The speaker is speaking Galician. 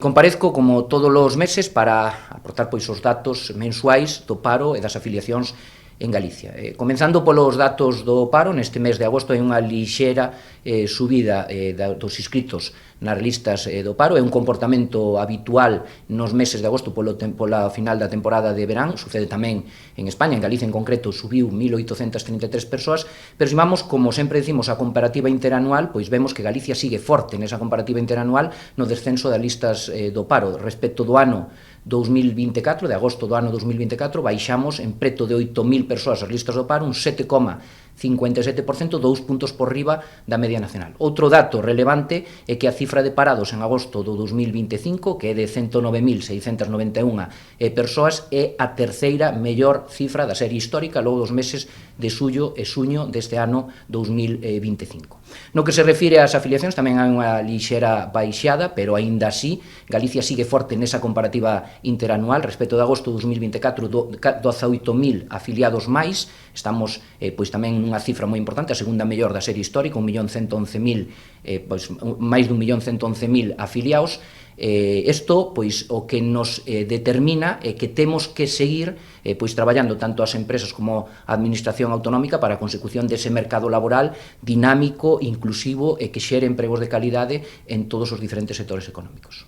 Comparezco como todos os meses para aportar pois os datos mensuais do paro e das afiliacións en Galicia. Comenzando polos datos do paro, neste mes de agosto hai unha lixera subida dos inscritos nas listas do paro, é un comportamento habitual nos meses de agosto pola final da temporada de verán, sucede tamén en España, en Galicia en concreto subiu 1.833 persoas, pero se vamos, como sempre decimos, a comparativa interanual, pois vemos que Galicia sigue forte nesa comparativa interanual no descenso das listas do paro. Respecto do ano 2024, de agosto do ano 2024, baixamos en preto de 8.000 persoas as listas do paro, un 7,57%, 2 puntos por riba da media nacional. Outro dato relevante é que a cifra de parados en agosto do 2025, que é de 109.691 persoas, é a terceira mellor cifra da serie histórica logo dos meses de xullo e xuño deste ano 2025. No que se refire ás afiliacións, tamén hai unha lixera baixada, pero aínda así, Galicia sigue forte nesa comparativa interanual. Respecto de agosto de 2024, 18.000 afiliados máis, estamos pois tamén nunha cifra moi importante, a segunda mellor da serie histórica, 1.111.000, pois máis de 1.111.000 afiliados. Isto, pois, o que nos determina é que temos que seguir pois traballando tanto as empresas como a administración autonómica para a consecución dese mercado laboral dinámico, inclusivo e que xere empregos de calidade en todos os diferentes sectores económicos.